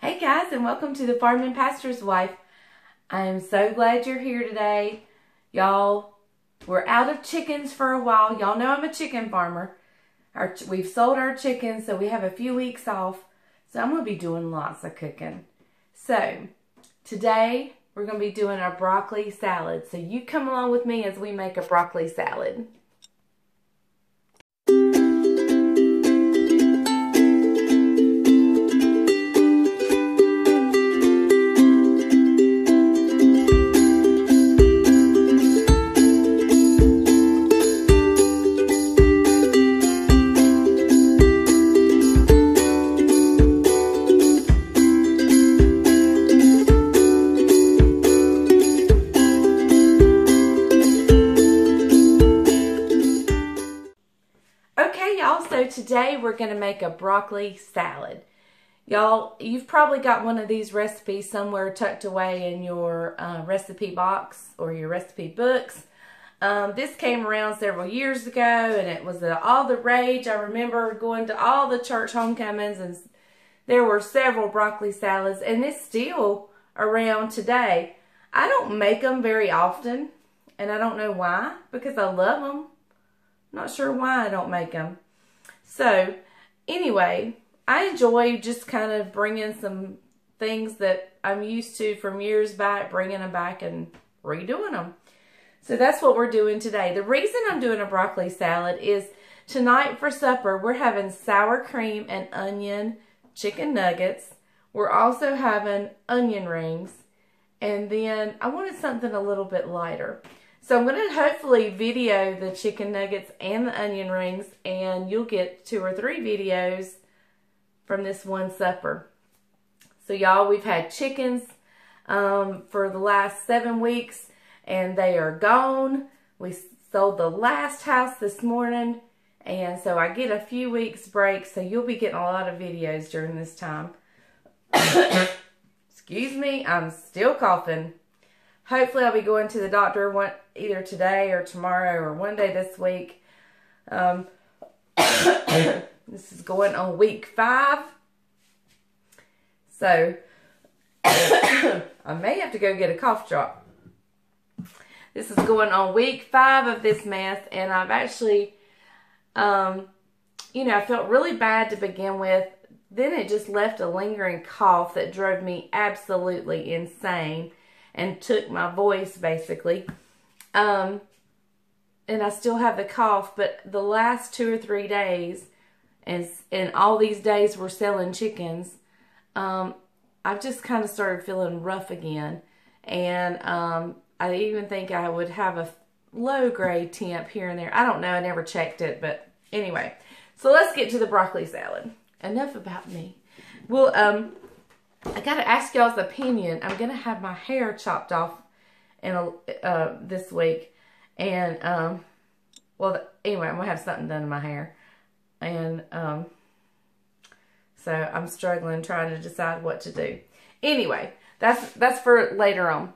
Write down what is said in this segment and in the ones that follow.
Hey guys, and welcome to the Farm and Pastor's Wife. I am so glad you're here today. Y'all, we're out of chickens for a while. Y'all know I'm a chicken farmer. We've sold our chickens, so we have a few weeks off. So I'm going to be doing lots of cooking. So, today we're going to be doing our broccoli salad. So you come along with me as we make a broccoli salad. So today we're going to make a broccoli salad. Y'all, you've probably got one of these recipes somewhere tucked away in your recipe box or your recipe books. This came around several years ago and it was all the rage. I remember going to all the church homecomings and there were several broccoli salads, and it's still around today. I don't make them very often and I don't know why, because I love them. Not sure why I don't make them. So, anyway, I enjoy just kind of bringing some things that I'm used to from years back, bringing them back and redoing them. So that's what we're doing today. The reason I'm doing a broccoli salad is tonight for supper, we're having sour cream and onion chicken nuggets. We're also having onion rings. And then I wanted something a little bit lighter. So I'm going to hopefully video the chicken nuggets and the onion rings, and you'll get 2 or 3 videos from this one supper. So y'all, we've had chickens for the last 7 weeks, and they are gone. We sold the last house this morning, and so I get a few weeks break, so you'll be getting a lot of videos during this time. Excuse me, I'm still coughing. Hopefully I'll be going to the doctor either today or tomorrow or one day this week. This is going on week 5. So I may have to go get a cough drop. This is going on week 5 of this mess, and I've actually, I felt really bad to begin with. Then it just left a lingering cough that drove me absolutely insane and took my voice, basically. And I still have the cough, but the last 2 or 3 days, and all these days we're selling chickens, I've just kind of started feeling rough again. And I even think I would have a low-grade temp here and there. I don't know. I never checked it, but anyway. So let's get to the broccoli salad. Enough about me. Well, I got to ask y'all's opinion. I'm going to have my hair chopped off this week. And, anyway, I'm going to have something done to my hair. And, so I'm struggling trying to decide what to do. Anyway, that's for later on.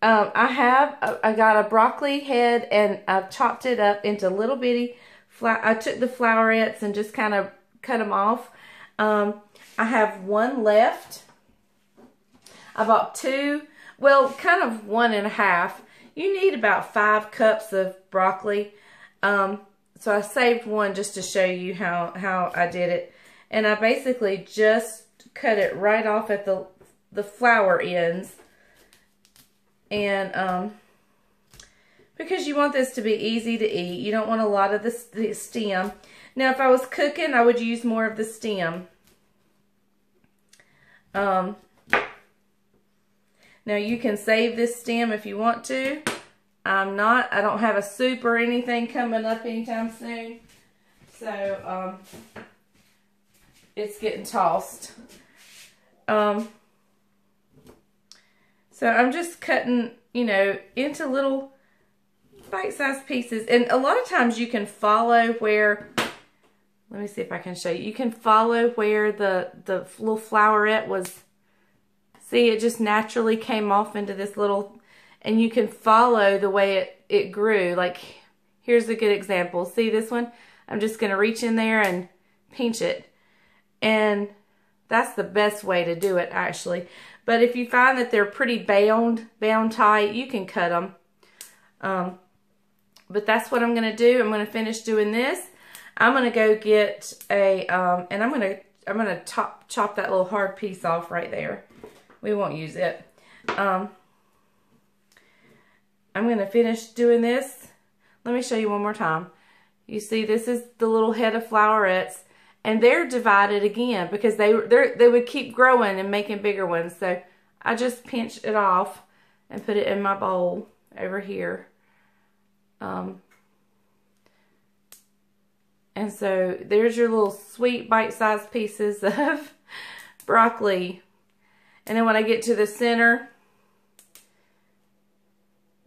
I got a broccoli head and I've chopped it up into little bitty, I took the flowerets and just kind of cut them off. I have 1 left. I bought 2, well, kind of 1.5. You need about 5 cups of broccoli. So I saved 1 just to show you how I did it. And I basically just cut it right off at the flower ends. And because you want this to be easy to eat, you don't want a lot of the stem. Now, if I was cooking, I would use more of the stem. Now, you can save this stem if you want to. I don't have a soup or anything coming up anytime soon. So, it's getting tossed. So, I'm just cutting, into little bite-sized pieces. And a lot of times you can follow where, let me see if I can show you. You can follow where the little floweret was. See, it just naturally came off into this little, and you can follow the way it grew. Like, here's a good example. See this one? I'm just going to reach in there and pinch it. And That's the best way to do it, actually. But if you find that they're pretty bound tight, you can cut them. But that's what I'm going to do. I'm going to finish doing this. I'm going to go get a, and I'm going to chop that little hard piece off right there. We won't use it. I'm going to finish doing this. Let me show you one more time. You see, this is the little head of flowerets, and they're divided again because they would keep growing and making bigger ones. So I just pinch it off and put it in my bowl over here. And so there's your little sweet bite-sized pieces of broccoli. And then when I get to the center,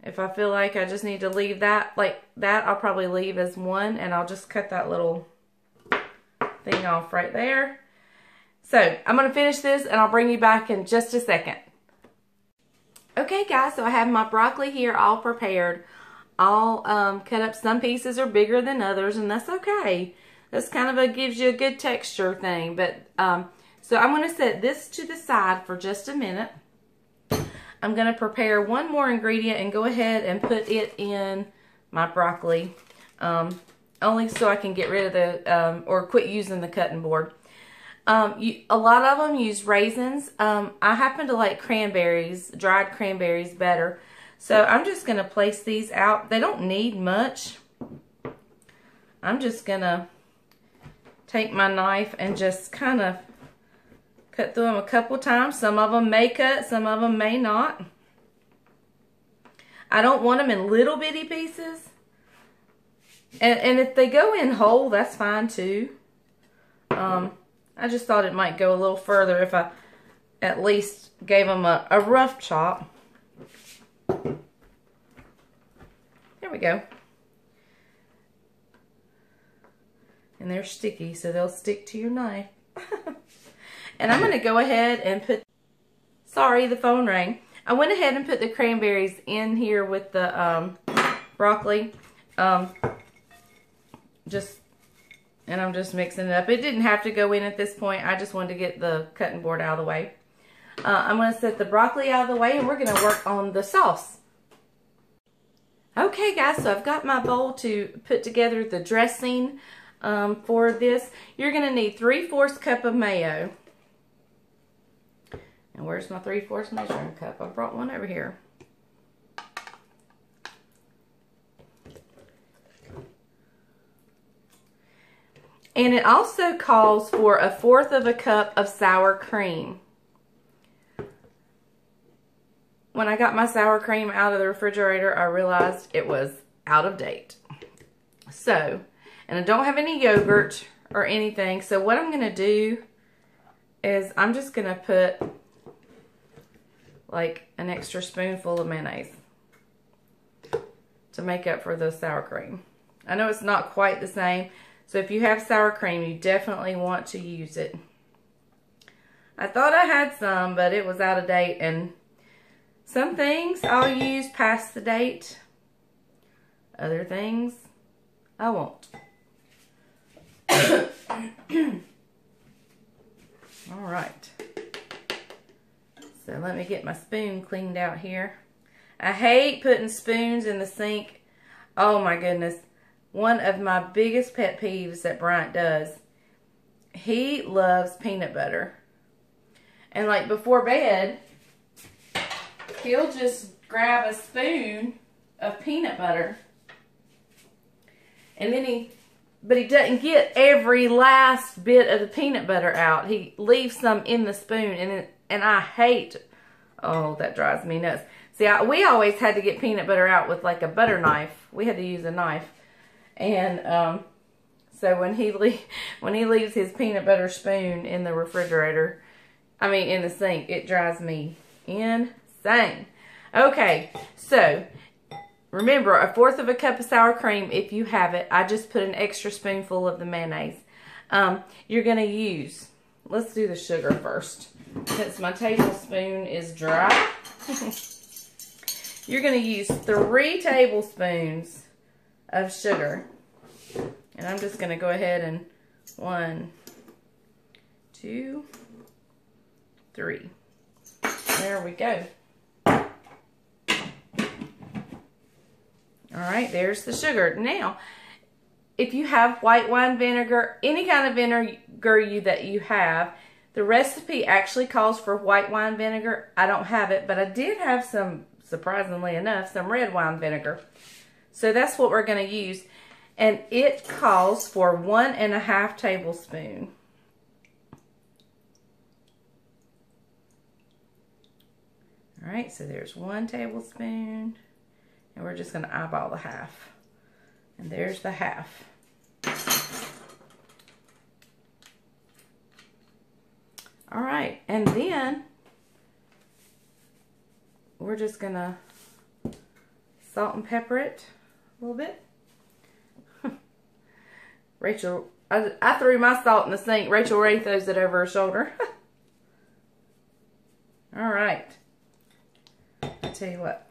if I feel like I just need to leave that like that, I'll probably leave as one, and I'll just cut that little thing off right there. So I'm going to finish this, and I'll bring you back in just a second. Okay guys, so I have my broccoli here all prepared. I'll cut up. Some pieces are bigger than others, and that's okay. That's kind of gives you a good texture thing. But so I'm going to set this to the side for just a minute. I'm going to prepare one more ingredient and go ahead and put it in my broccoli. Only so I can get rid of the, or quit using the cutting board. A lot of them use raisins. I happen to like cranberries, dried cranberries better. So I'm just going to place these out. They don't need much. I'm just going to take my knife and just kind of cut through them a couple times. Some of them may cut, some of them may not. I don't want them in little bitty pieces. And if they go in whole, that's fine too. I just thought it might go a little further if I at least gave them a rough chop. There we go. And they're sticky, so they'll stick to your knife. And I'm going to go ahead and put, sorry, the phone rang. I went ahead and put the cranberries in here with the broccoli. And I'm just mixing it up. It didn't have to go in at this point. I just wanted to get the cutting board out of the way. I'm going to set the broccoli out of the way, and we're going to work on the sauce. Okay guys, so I've got my bowl to put together the dressing for this. You're going to need 3/4 cup of mayo. And where's my 3/4 measuring cup? I brought one over here. And it also calls for 1/4 cup of sour cream. When I got my sour cream out of the refrigerator, I realized it was out of date. So, and I don't have any yogurt or anything. So what I'm going to do is I'm just going to put like an extra spoonful of mayonnaise to make up for the sour cream. I know it's not quite the same. So if you have sour cream, you definitely want to use it. I thought I had some, but it was out of date, and some things I'll use past the date. Other things I won't. All right. So let me get my spoon cleaned out here. I hate putting spoons in the sink. Oh my goodness. One of my biggest pet peeves that Bryant does. He loves peanut butter. And like before bed, he'll just grab a spoon of peanut butter. And then but he doesn't get every last bit of the peanut butter out. He leaves some in the spoon, and I hate, oh, that drives me nuts. See, we always had to get peanut butter out with like a butter knife. We had to use a knife. And so when he leaves his peanut butter spoon in the refrigerator, I mean in the sink, it drives me insane. Okay, so remember, 1/4 cup of sour cream if you have it. I just put an extra spoonful of the mayonnaise. You're going to use, let's do the sugar first. Since my tablespoon is dry, you're going to use 3 tablespoons of sugar. And I'm just going to go ahead and 1, 2, 3. There we go. Alright, there's the sugar. Now, if you have white wine vinegar, any kind of vinegar that you have, the recipe actually calls for white wine vinegar. I don't have it, but I did have some, surprisingly enough, some red wine vinegar. So that's what we're going to use. And it calls for 1½ tablespoon. Alright, so there's 1 tablespoon. And we're just going to eyeball the half. And there's the half. Alright, and then we're just going to salt and pepper it a little bit. Rachel, I threw my salt in the sink. Rachel Ray throws it over her shoulder. Alright. I tell you what.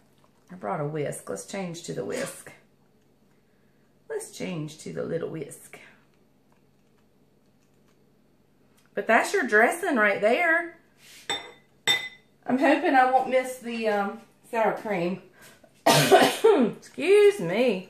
I brought a whisk. Let's change to the whisk. Let's change to the little whisk. But that's your dressing right there. I'm hoping I won't miss the sour cream. Excuse me.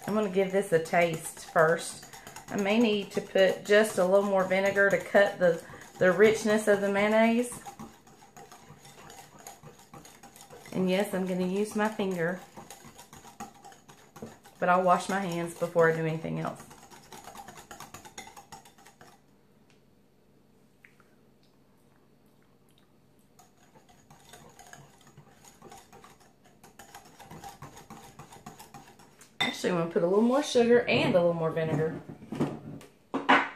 I'm going to give this a taste first. I may need to put just a little more vinegar to cut the richness of the mayonnaise. And yes, I'm going to use my finger. But I'll wash my hands before I do anything else. Actually, I'm going to put a little more sugar and a little more vinegar. Let's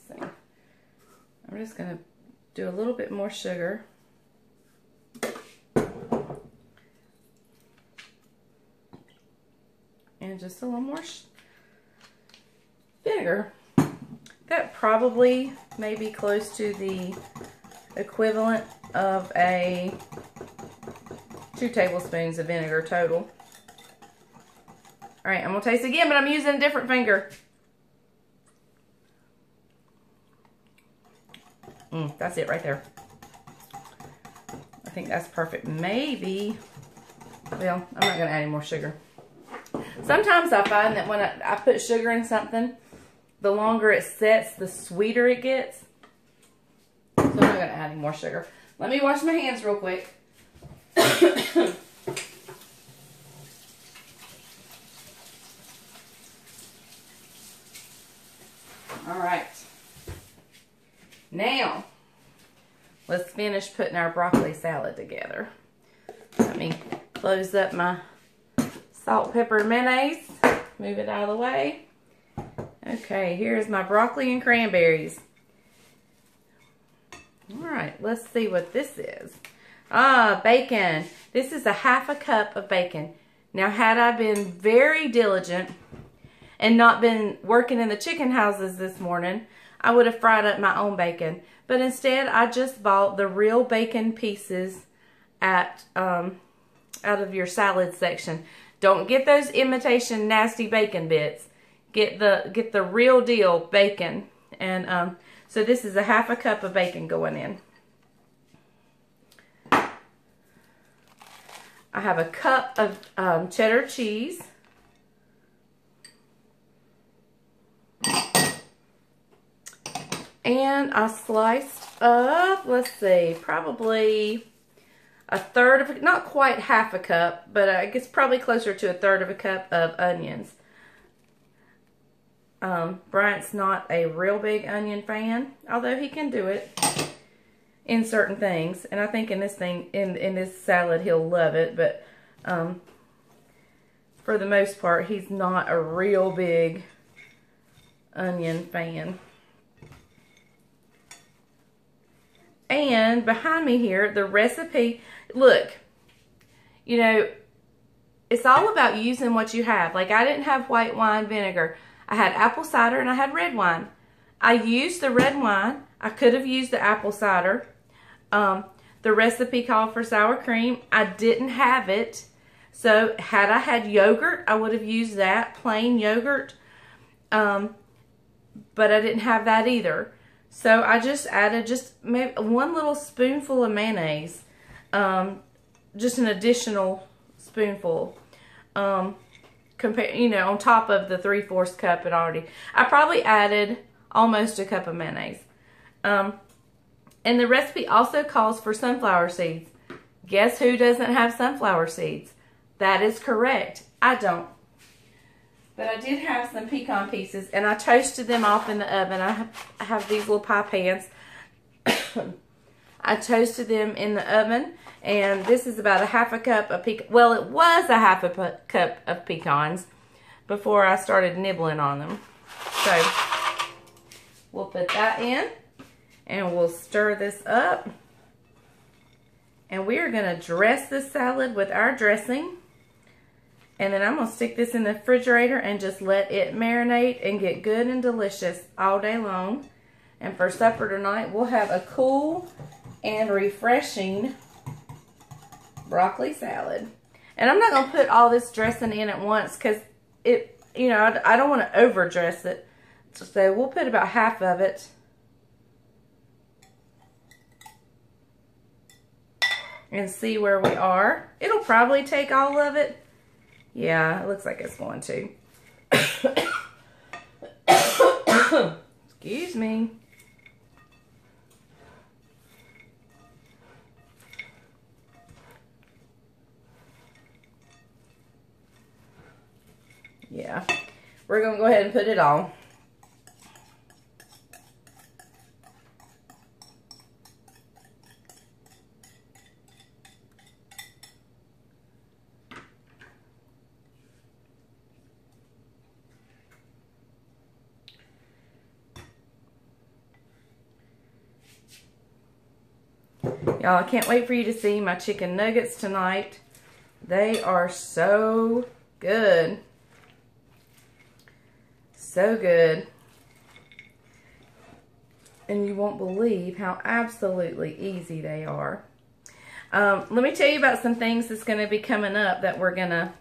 see. I'm just going to do a little bit more sugar. And just a little more vinegar. That probably may be close to the equivalent of 2 tablespoons of vinegar total. Alright, I'm going to taste again, but I'm using a different finger. That's it right there. I think that's perfect. Maybe, well, I'm not going to add any more sugar. Sometimes I find that when I put sugar in something, the longer it sets, the sweeter it gets. So I'm not going to add any more sugar. Let me wash my hands real quick. Alright. Now, let's finish putting our broccoli salad together. Let me close up my salt, pepper, and mayonnaise. Move it out of the way. Okay, here's my broccoli and cranberries. Alright, let's see what this is. Bacon. This is a ½ cup of bacon. Now, had I been very diligent and not been working in the chicken houses this morning, I would have fried up my own bacon. But instead, I just bought the real bacon pieces at out of your salad section. Don't get those imitation nasty bacon bits. Get the real deal bacon. And so this is a ½ cup of bacon going in. I have a cup of cheddar cheese. And I sliced up, let's see, probably a third of, not quite ½ a cup, but I guess probably closer to a third of a cup of onions. Bryant's not a real big onion fan, although he can do it in certain things. And I think in this in this salad, he'll love it. But for the most part, he's not a real big onion fan. And behind me here, the recipe, look, you know, it's all about using what you have. Like, I didn't have white wine vinegar. I had apple cider and I had red wine. I used the red wine. I could have used the apple cider. The recipe called for sour cream. I didn't have it. So had I had yogurt, I would have used that, plain yogurt. But I didn't have that either. So I just added just maybe one little spoonful of mayonnaise. Just an additional spoonful. You know, on top of the 3/4 cup I probably added almost a cup of mayonnaise. And the recipe also calls for sunflower seeds. Guess who doesn't have sunflower seeds? That is correct. I don't. But I did have some pecan pieces, and I toasted them off in the oven. I have these little pie pans. I toasted them in the oven, and this is about a 1/2 cup of pecan. Well, it was a 1/2 cup of pecans before I started nibbling on them. So we'll put that in, and we'll stir this up. And we are going to dress this salad with our dressing. And then I'm going to stick this in the refrigerator and just let it marinate and get good and delicious all day long. And for supper tonight, we'll have a cool and refreshing broccoli salad. And I'm not going to put all this dressing in at once because it, you know, I don't want to overdress it. So we'll put about half of it. And see where we are. It'll probably take all of it. Yeah, it looks like it's going to. Excuse me. Yeah, we're going to go ahead and put it on. Y'all, I can't wait for you to see my chicken nuggets tonight. They are so good. So good. And you won't believe how absolutely easy they are. Let me tell you about some things that's going to be coming up that we're going to...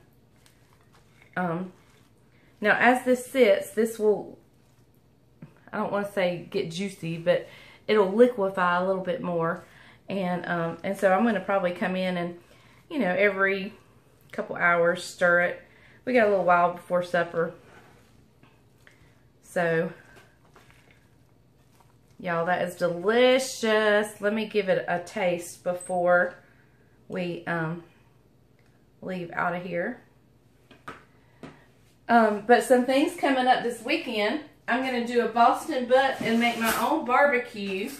now, as this sits, this will... I don't want to say get juicy, but it'll liquefy a little bit more. And so I'm going to probably come in and, you know, every couple hours stir it. We got a little while before supper. So, y'all, that is delicious. Let me give it a taste before we leave out of here. But some things coming up this weekend. I'm going to do a Boston butt and make my own barbecue.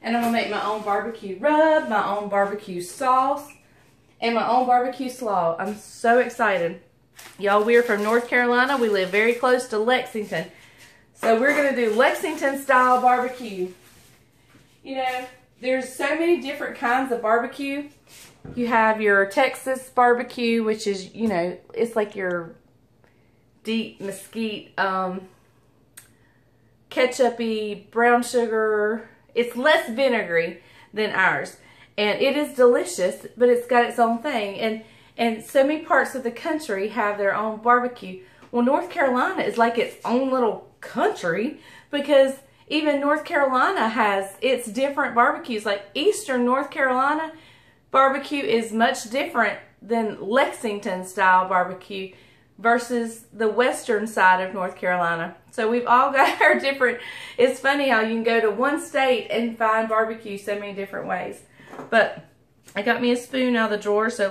And I'm going to make my own barbecue rub, my own barbecue sauce, and my own barbecue slaw. I'm so excited. Y'all, we're from North Carolina. We live very close to Lexington. So we're going to do Lexington style barbecue. You know, there's so many different kinds of barbecue. You have your Texas barbecue, which is, you know, it's like your deep mesquite, ketchup-y, brown sugar. It's less vinegary than ours. And it is delicious, but it's got its own thing. And so many parts of the country have their own barbecue. Well, North Carolina is like its own little country because even North Carolina has its different barbecues. Like Eastern North Carolina barbecue is much different than Lexington style barbecue versus the western side of North Carolina. So we've all got our different, it's funny how you can go to one state and find barbecue so many different ways. But I got me a spoon out of the drawer, so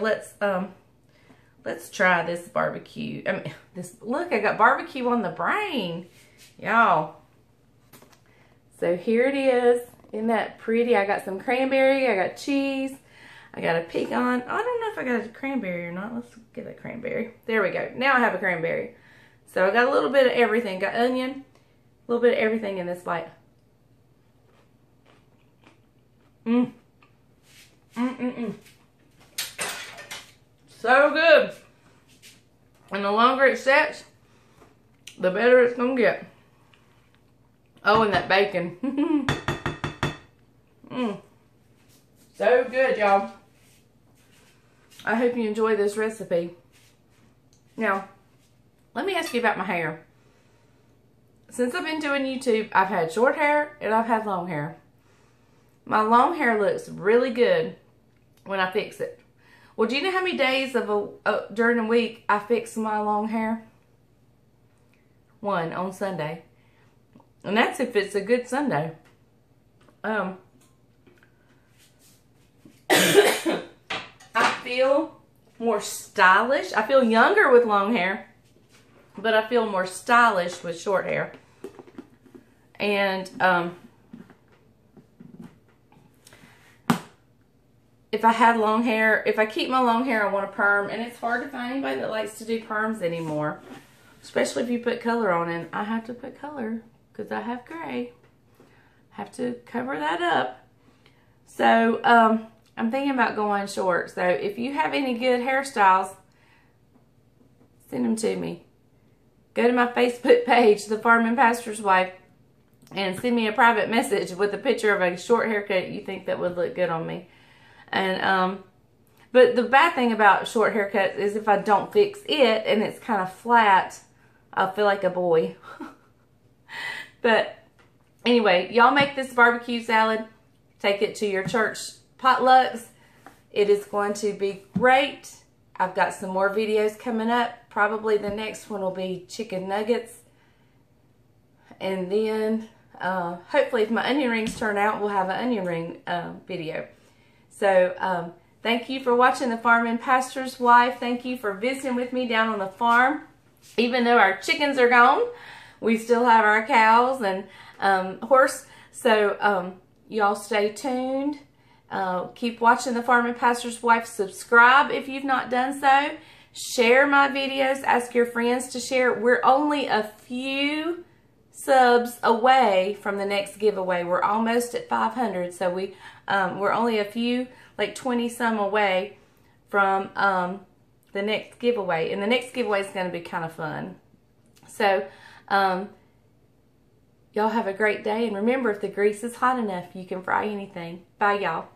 let's try this barbecue. I mean, look, I got barbecue on the brain. Y'all. So here it is. Isn't that pretty? I got some cranberry, I got cheese, I got a pecan. I don't know if I got a cranberry or not. Let's get a cranberry. There we go. Now I have a cranberry. So I got a little bit of everything. Got onion, a little bit of everything in this bite. So good. And the longer it sets, the better it's going to get. Oh, and that bacon. So good, y'all. I hope you enjoy this recipe. Now, let me ask you about my hair. Since I've been doing YouTube, I've had short hair and I've had long hair. My long hair looks really good when I fix it. Well, do you know how many days during the week I fix my long hair? 1 on Sunday. And that's if it's a good Sunday. I feel more stylish. I feel younger with long hair, but I feel more stylish with short hair. And if I had long hair, if I keep my long hair, I want a perm. And it's hard to find anybody that likes to do perms anymore. Especially if you put color on it. I have to put color because I have gray. Have to cover that up. So, I'm thinking about going short. So, if you have any good hairstyles, send them to me. Go to my Facebook page, The Farming Pastor's Wife, and send me a private message with a picture of a short haircut you think that would look good on me. And, but the bad thing about short haircuts is if I don't fix it and it's kind of flat, I'll feel like a boy. But anyway, y'all make this barbecue salad. Take it to your church potlucks. It is going to be great. I've got some more videos coming up. Probably the next one will be chicken nuggets. And then, hopefully if my onion rings turn out, we'll have an onion ring video. So, thank you for watching The Farming Pastor's Wife. Thank you for visiting with me down on the farm. Even though our chickens are gone, we still have our cows and horse. So, y'all stay tuned. Keep watching The Farming Pastor's Wife. Subscribe if you've not done so. Share my videos. Ask your friends to share. We're only a few subs away from the next giveaway. We're almost at 500. So we're only a few, like 20 some away from the next giveaway. And the next giveaway is going to be kind of fun. So, y'all have a great day. And remember, if the grease is hot enough, you can fry anything. Bye, y'all.